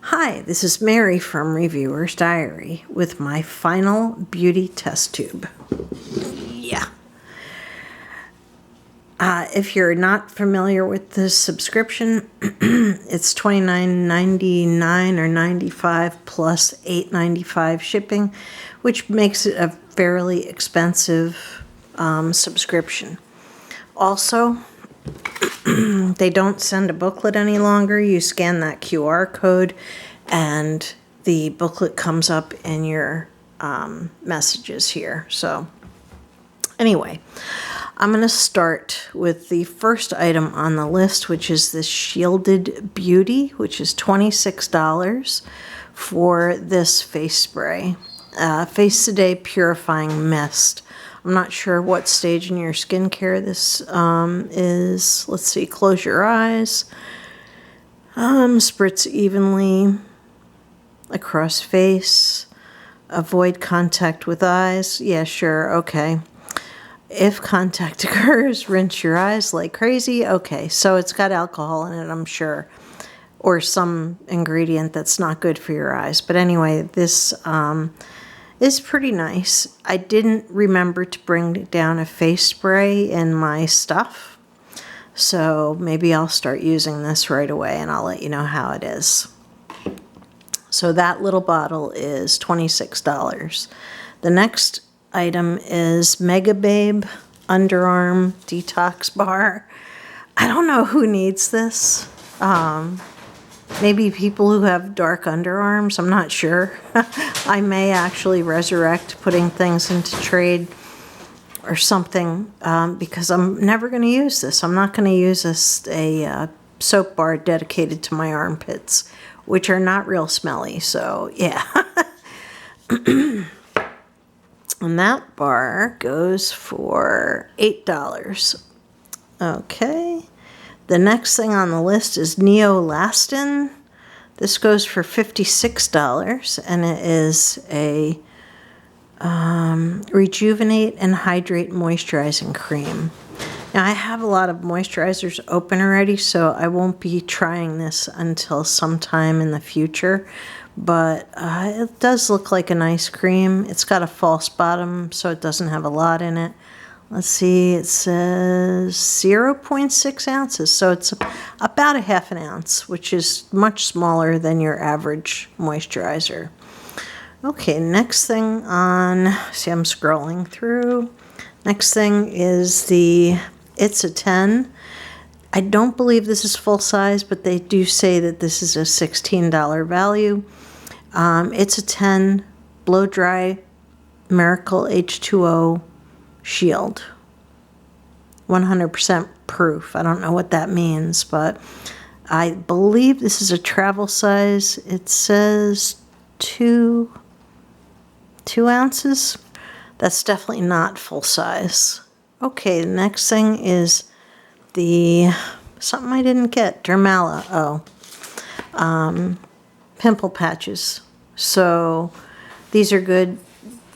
Hi, this is Mary from Reviewer's Diary with my final beauty test tube. Yeah. If you're not familiar with this subscription, it's $29.99 or $95 plus $8.95 shipping, which makes it a fairly expensive subscription. Also, they don't send a booklet any longer. You scan that QR code and the booklet comes up in your messages here. So anyway, I'm going to start with the first item on the list, which is this Shielded Beauty, which is $26 for this face spray. Face Today Purifying Mist. I'm not sure what stage in your skincare this is. Let's see, close your eyes. Spritz evenly across face. Avoid contact with eyes. Yeah, sure, okay. If contact occurs, rinse your eyes like crazy. Okay, so it's got alcohol in it, I'm sure. Or some ingredient that's not good for your eyes. But anyway, this is pretty nice. I didn't remember to bring down a face spray in my stuff, so maybe I'll start using this right away and I'll let you know how it is. So that little bottle is $26. The next item is Mega Babe Underarm Detox Bar. I don't know who needs this. Maybe people who have dark underarms, I'm not sure. I may actually resurrect putting things into trade or something because I'm never going to use this. I'm not going to use a soap bar dedicated to my armpits, which are not real smelly, so yeah. And that bar goes for $8. Okay. The next thing on the list is neolastin. This goes for $56, and it is a rejuvenate and hydrate moisturizing cream. Now, I have a lot of moisturizers open already, so I won't be trying this until sometime in the future. But it does look like a nice cream. It's got a false bottom, so it doesn't have a lot in it. Let's see, it says 0.6 ounces, so it's about a half an ounce, which is much smaller than your average moisturizer. Okay, next thing on, see, I'm scrolling through. Next thing is the It's a 10. I don't believe this is full size, but they do say that this is a $16 value. It's a 10 blow dry Miracle H2O Shield. 100% proof. I don't know what that means, but I believe this is a travel size. It says 2 ounces. That's definitely not full size. Okay, the next thing is the something I didn't get. Dermala. Pimple patches. So these are good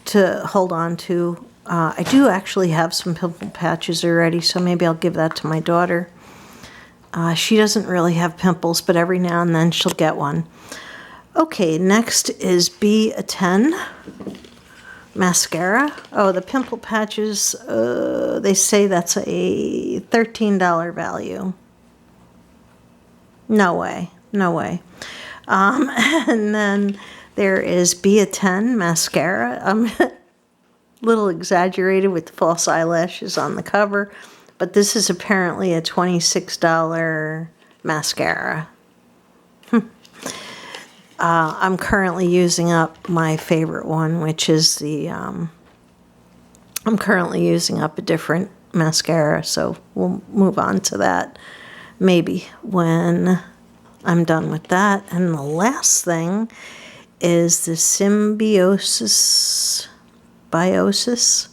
to hold on to. I do actually have some pimple patches already, so maybe I'll give that to my daughter. She doesn't really have pimples, but every now and then she'll get one. Okay, next is Be a 10 mascara. Oh, the pimple patches, they say that's a $13 value. No way, no way. And then there is Be a 10 mascara. Little exaggerated with the false eyelashes on the cover, but this is apparently a $26 mascara. I'm currently using up my favorite one, which is the, I'm currently using up a different mascara, so we'll move on to that maybe when I'm done with that. And the last thing is the Biosis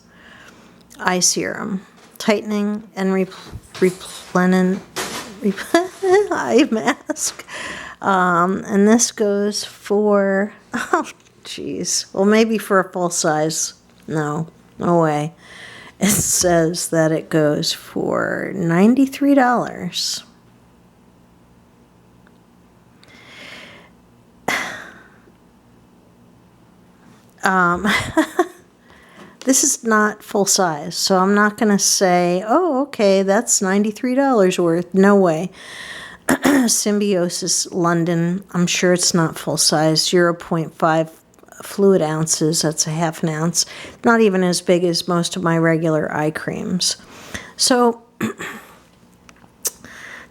eye serum, tightening and replenishing eye mask. And this goes for, oh geez, well maybe for a full size. No way. It says that it goes for $93. This is not full size, so I'm not going to say, oh, okay, that's $93 worth. No way. Symbiosis London, I'm sure it's not full size, 0.5 fluid ounces, that's a half an ounce. Not even as big as most of my regular eye creams. So,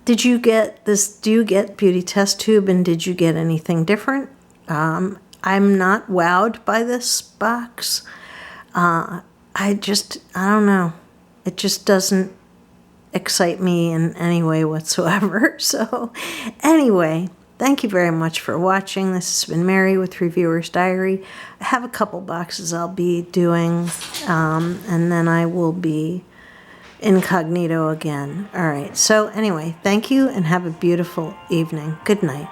did you get this, do you get Beauty Test Tube, and did you get anything different? I'm not wowed by this box. I don't know. It just doesn't excite me in any way whatsoever. So anyway, thank you very much for watching. This has been Mary with Reviewer's Diary. I have a couple boxes I'll be doing, and then I will be incognito again. All right. So anyway, thank you and have a beautiful evening. Good night.